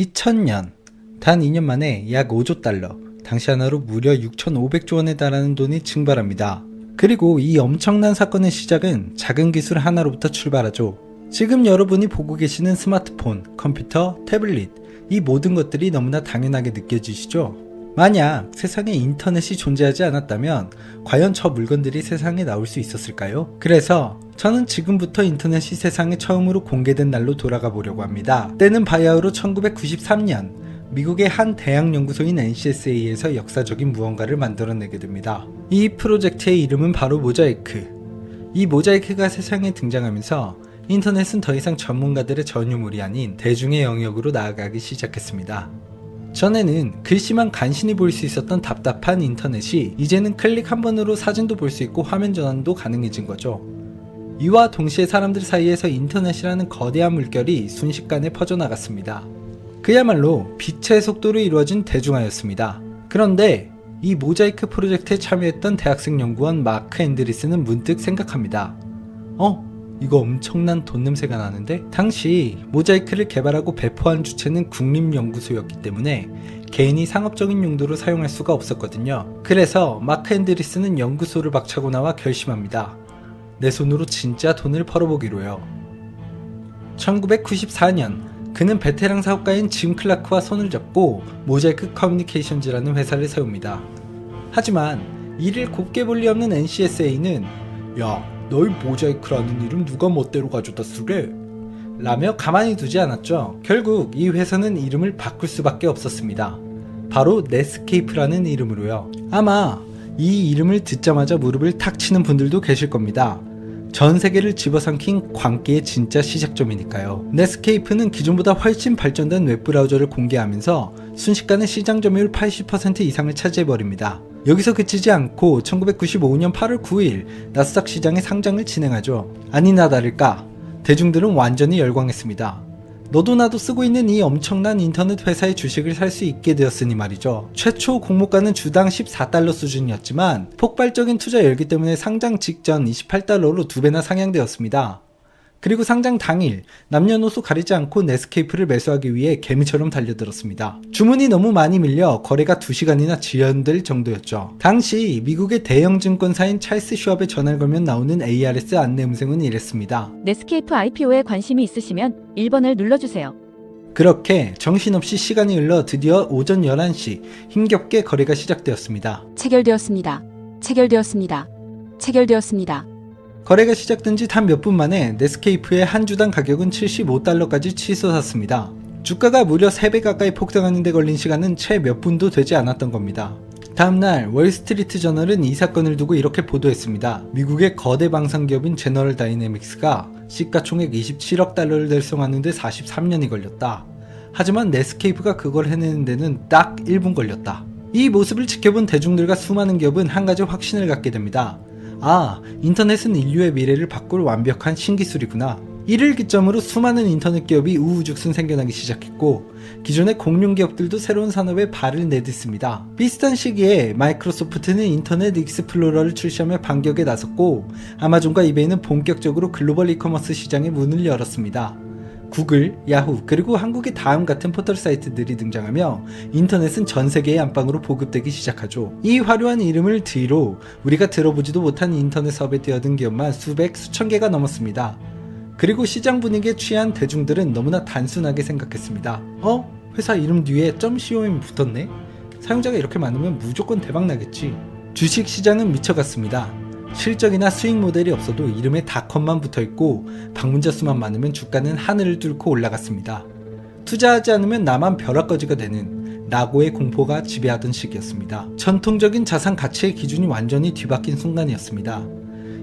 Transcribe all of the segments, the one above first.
2000년, 단 2년 만에 약 5조 달러, 당시 하나로 무려 6,500조 원에 달하는 돈이 증발합니다. 그리고 이 엄청난 사건의 시작은 작은 기술 하나로부터 출발하죠. 지금 여러분이 보고 계시는 스마트폰, 컴퓨터, 태블릿, 이 모든 것들이 너무나 당연하게 느껴지시죠? 만약 세상에 인터넷이 존재하지 않았다면 과연 저 물건들이 세상에 나올 수 있었을까요? 그래서 저는 지금부터 인터넷이 세상에 처음으로 공개된 날로 돌아가 보려고 합니다. 때는 바야흐로 1993년 미국의 한 대학 연구소인 NCSA에서 역사적인 무언가를 만들어내게 됩니다. 이 프로젝트의 이름은 바로 모자이크. 이 모자이크가 세상에 등장하면서 인터넷은 더 이상 전문가들의 전유물이 아닌 대중의 영역으로 나아가기 시작했습니다. 전에는 글씨만 간신히 볼 수 있었던 답답한 인터넷이 이제는 클릭 한 번으로 사진도 볼 수 있고 화면 전환도 가능해진 거죠. 이와 동시에 사람들 사이에서 인터넷이라는 거대한 물결이 순식간에 퍼져나갔습니다. 그야말로 빛의 속도로 이루어진 대중화였습니다. 그런데 이 모자이크 프로젝트에 참여했던 대학생 연구원 마크 앤드리스는 문득 생각합니다. 이거 엄청난 돈 냄새가 나는데? 당시 모자이크를 개발하고 배포한 주체는 국립연구소였기 때문에 개인이 상업적인 용도로 사용할 수가 없었거든요. 그래서 마크 앤드리스는 연구소를 박차고 나와 결심합니다. 내 손으로 진짜 돈을 벌어보기로요. 1994년 그는 베테랑 사업가인 짐 클라크와 손을 잡고 모자이크 커뮤니케이션즈라는 회사를 세웁니다. 하지만 이를 곱게 볼 리 없는 NCSA는 야, 너희 모자이크라는 이름 누가 멋대로 가져다 쓰래? 라며 가만히 두지 않았죠. 결국 이 회사는 이름을 바꿀 수밖에 없었습니다. 바로 넷스케이프라는 이름으로요. 아마 이 이름을 듣자마자 무릎을 탁 치는 분들도 계실 겁니다. 전 세계를 집어삼킨 광기의 진짜 시작점이니까요. 넷스케이프는 기존보다 훨씬 발전된 웹브라우저를 공개하면서 순식간에 시장 점유율 80% 이상을 차지해버립니다. 여기서 그치지 않고 1995년 8월 9일 나스닥 시장에 상장을 진행하죠. 아니나 다를까 대중들은 완전히 열광했습니다. 너도 나도 쓰고 있는 이 엄청난 인터넷 회사의 주식을 살 수 있게 되었으니 말이죠. 최초 공모가는 주당 14달러 수준이었지만 폭발적인 투자 열기 때문에 상장 직전 28달러로 2배나 상향되었습니다. 그리고 상장 당일 남녀노소 가리지 않고 넷스케이프를 매수하기 위해 개미처럼 달려들었습니다. 주문이 너무 많이 밀려 거래가 2시간이나 지연될 정도였죠. 당시 미국의 대형 증권사인 찰스 슈왑에 전화를 걸면 나오는 ARS 안내 음성은 이랬습니다. 넷스케이프 IPO에 관심이 있으시면 1번을 눌러주세요. 그렇게 정신없이 시간이 흘러 드디어 오전 11시 힘겹게 거래가 시작되었습니다. 체결되었습니다. 체결되었습니다. 체결되었습니다. 거래가 시작된 지 단 몇 분 만에 넷스케이프의 한 주당 가격은 75달러까지 치솟았습니다. 주가가 무려 3배 가까이 폭등하는 데 걸린 시간은 채 몇 분도 되지 않았던 겁니다. 다음날 월스트리트 저널은 이 사건을 두고 이렇게 보도했습니다. 미국의 거대 방산기업인 제너럴 다이내믹스가 시가총액 27억 달러를 달성하는 데 43년이 걸렸다. 하지만 넷스케이프가 그걸 해내는 데는 딱 1분 걸렸다. 이 모습을 지켜본 대중들과 수많은 기업은 한 가지 확신을 갖게 됩니다. 인터넷은 인류의 미래를 바꿀 완벽한 신기술이구나. 이를 기점으로 수많은 인터넷 기업이 우후죽순 생겨나기 시작했고 기존의 공룡 기업들도 새로운 산업에 발을 내딛습니다. 비슷한 시기에 마이크로소프트는 인터넷 익스플로러를 출시하며 반격에 나섰고 아마존과 이베이는 본격적으로 글로벌 이커머스 시장의 문을 열었습니다. 구글, 야후, 그리고 한국의 다음 같은 포털 사이트들이 등장하며 인터넷은 전 세계의 안방으로 보급되기 시작하죠. 이 화려한 이름을 뒤로 우리가 들어보지도 못한 인터넷 사업에 뛰어든 기업만 수백, 수천 개가 넘었습니다. 그리고 시장 분위기에 취한 대중들은 너무나 단순하게 생각했습니다. 회사 이름 뒤에 .com이 붙었네? 사용자가 이렇게 많으면 무조건 대박 나겠지. 주식 시장은 미쳐갔습니다. 실적이나 수익 모델이 없어도 이름에 닷컴만 붙어있고 방문자 수만 많으면 주가는 하늘을 뚫고 올라갔습니다. 투자하지 않으면 나만 벼락거지가 되는 낙오의 공포가 지배하던 시기였습니다. 전통적인 자산 가치의 기준이 완전히 뒤바뀐 순간이었습니다.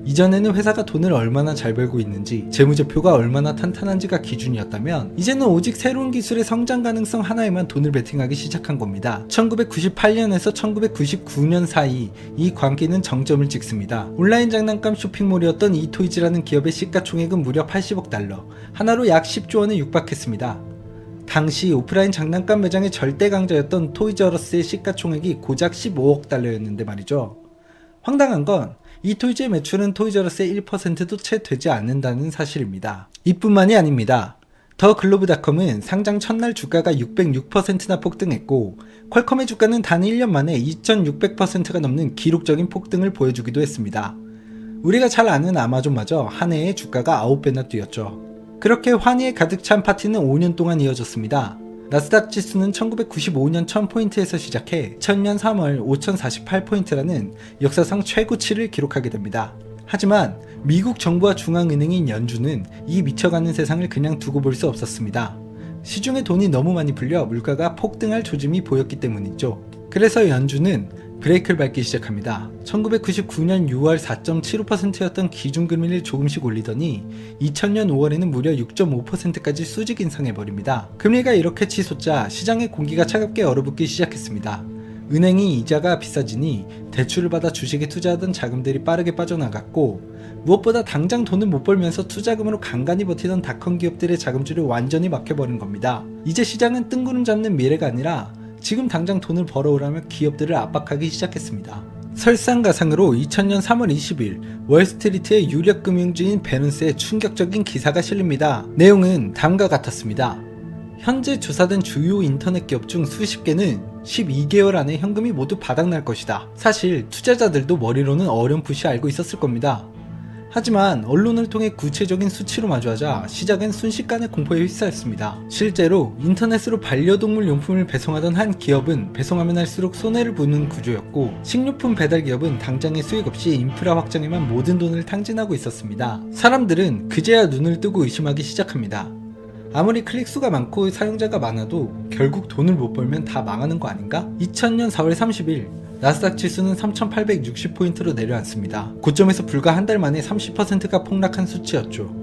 이전에는 회사가 돈을 얼마나 잘 벌고 있는지, 재무제표가 얼마나 탄탄한지가 기준이었다면 이제는 오직 새로운 기술의 성장 가능성 하나에만 돈을 베팅하기 시작한 겁니다. 1998년에서 1999년 사이 이 광기는 정점을 찍습니다. 온라인 장난감 쇼핑몰이었던 이토이즈라는 기업의 시가총액은 무려 80억 달러, 하나로 약 10조 원에 육박했습니다. 당시 오프라인 장난감 매장의 절대 강자였던 토이즈러스의 시가총액이 고작 15억 달러였는데 말이죠. 황당한 건 이토이즈의 매출은 토이저러스의 1%도 채 되지 않는다는 사실입니다. 이뿐만이 아닙니다. 더 글로브닷컴은 상장 첫날 주가가 606%나 폭등했고 퀄컴의 주가는 단 1년 만에 2600%가 넘는 기록적인 폭등을 보여주기도 했습니다. 우리가 잘 아는 아마존마저 한 해에 주가가 9배나 뛰었죠. 그렇게 환희에 가득 찬 파티는 5년 동안 이어졌습니다. 나스닥 지수는 1995년 1000포인트에서 시작해 2000년 3월 5048포인트라는 역사상 최고치를 기록하게 됩니다. 하지만 미국 정부와 중앙은행인 연준은 이 미쳐가는 세상을 그냥 두고 볼 수 없었습니다. 시중에 돈이 너무 많이 풀려 물가가 폭등할 조짐이 보였기 때문이죠. 그래서 연준은 브레이크를 밟기 시작합니다. 1999년 6월 4.75%였던 기준금리를 조금씩 올리더니 2000년 5월에는 무려 6.5%까지 수직 인상해버립니다. 금리가 이렇게 치솟자 시장의 공기가 차갑게 얼어붙기 시작했습니다. 은행이 이자가 비싸지니 대출을 받아 주식에 투자하던 자금들이 빠르게 빠져나갔고 무엇보다 당장 돈을 못 벌면서 투자금으로 간간히 버티던 닷컴 기업들의 자금줄이 완전히 막혀버린 겁니다. 이제 시장은 뜬구름 잡는 미래가 아니라 지금 당장 돈을 벌어오라며 기업들을 압박하기 시작했습니다. 설상가상으로 2000년 3월 20일 월스트리트의 유력 금융주인 베넌스에 충격적인 기사가 실립니다. 내용은 다음과 같았습니다. 현재 조사된 주요 인터넷 기업 중 수십 개는 12개월 안에 현금이 모두 바닥날 것이다. 사실 투자자들도 머리로는 어렴풋이 알고 있었을 겁니다. 하지만 언론을 통해 구체적인 수치로 마주하자 시작은 순식간에 공포에 휩싸였습니다. 실제로 인터넷으로 반려동물 용품을 배송하던 한 기업은 배송하면 할수록 손해를 보는 구조였고 식료품 배달 기업은 당장의 수익 없이 인프라 확장에만 모든 돈을 탕진하고 있었습니다. 사람들은 그제야 눈을 뜨고 의심하기 시작합니다. 아무리 클릭수가 많고 사용자가 많아도 결국 돈을 못 벌면 다 망하는 거 아닌가? 2000년 4월 30일 나스닥 지수는 3860포인트로 내려앉습니다. 고점에서 불과 한 달 만에 30%가 폭락한 수치였죠.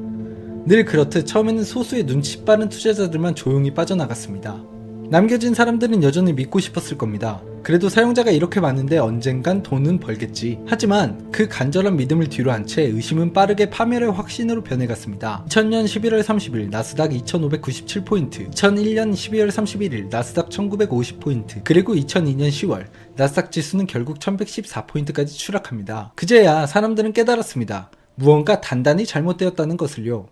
늘 그렇듯 처음에는 소수의 눈치 빠른 투자자들만 조용히 빠져나갔습니다. 남겨진 사람들은 여전히 믿고 싶었을 겁니다. 그래도 사용자가 이렇게 많은데 언젠간 돈은 벌겠지. 하지만 그 간절한 믿음을 뒤로 한 채 의심은 빠르게 파멸의 확신으로 변해갔습니다. 2000년 11월 30일 나스닥 2597포인트, 2001년 12월 31일 나스닥 1950포인트, 그리고 2002년 10월 나스닥 지수는 결국 1114포인트까지 추락합니다. 그제야 사람들은 깨달았습니다. 무언가 단단히 잘못되었다는 것을요.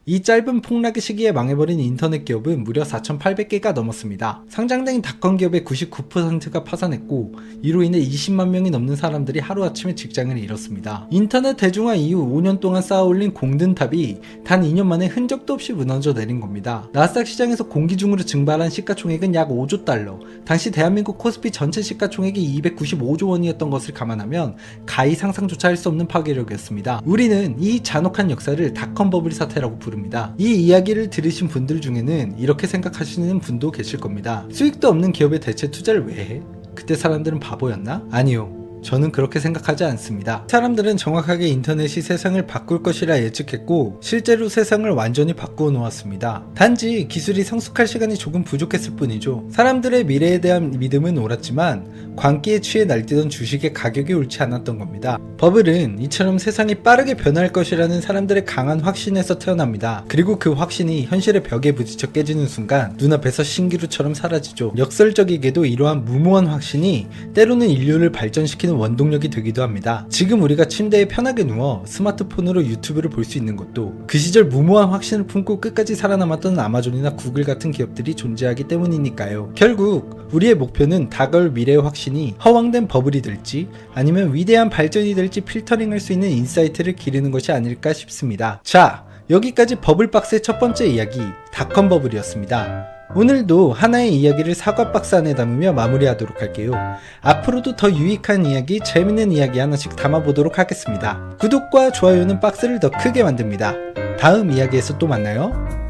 이 짧은 폭락의 시기에 망해버린 인터넷 기업은 무려 4,800개가 넘었습니다. 상장된 닷컴 기업의 99%가 파산했고 이로 인해 20만 명이 넘는 사람들이 하루아침에 직장을 잃었습니다. 인터넷 대중화 이후 5년 동안 쌓아올린 공든탑이 단 2년 만에 흔적도 없이 무너져 내린 겁니다. 나스닥 시장에서 공기중으로 증발한 시가총액은 약 5조 달러, 당시 대한민국 코스피 전체 시가총액이 295조 원이었던 것을 감안하면 가히 상상조차 할 수 없는 파괴력이었습니다. 우리는 이 잔혹한 역사를 닷컴 버블 사태라고 부릅니다. 이 이야기를 들으신 분들 중에는 이렇게 생각하시는 분도 계실 겁니다. 수익도 없는 기업에 대체 투자를 왜 해? 그때 사람들은 바보였나? 아니요. 저는 그렇게 생각하지 않습니다. 사람들은 정확하게 인터넷이 세상을 바꿀 것이라 예측했고 실제로 세상을 완전히 바꾸어 놓았습니다. 단지 기술이 성숙할 시간이 조금 부족했을 뿐이죠. 사람들의 미래에 대한 믿음은 옳았지만 광기에 취해 날뛰던 주식의 가격이 옳지 않았던 겁니다. 버블은 이처럼 세상이 빠르게 변할 것이라는 사람들의 강한 확신에서 태어납니다. 그리고 그 확신이 현실의 벽에 부딪혀 깨지는 순간 눈앞에서 신기루처럼 사라지죠. 역설적이게도 이러한 무모한 확신이 때로는 인류를 발전시키는 원동력이 되기도 합니다. 지금 우리가 침대에 편하게 누워 스마트폰으로 유튜브를 볼 수 있는 것도 그 시절 무모한 확신을 품고 끝까지 살아남았던 아마존이나 구글 같은 기업들이 존재하기 때문이니까요. 결국 우리의 목표는 다가올 미래의 확신이 허황된 버블이 될지 아니면 위대한 발전이 될지 필터링할 수 있는 인사이트를 기르는 것이 아닐까 싶습니다. 자, 여기까지 버블박스의 첫 번째 이야기 닷컴 버블이었습니다. 오늘도 하나의 이야기를 사과박스 안에 담으며 마무리하도록 할게요. 앞으로도 더 유익한 이야기, 재밌는 이야기 하나씩 담아보도록 하겠습니다. 구독과 좋아요는 박스를 더 크게 만듭니다. 다음 이야기에서 또 만나요.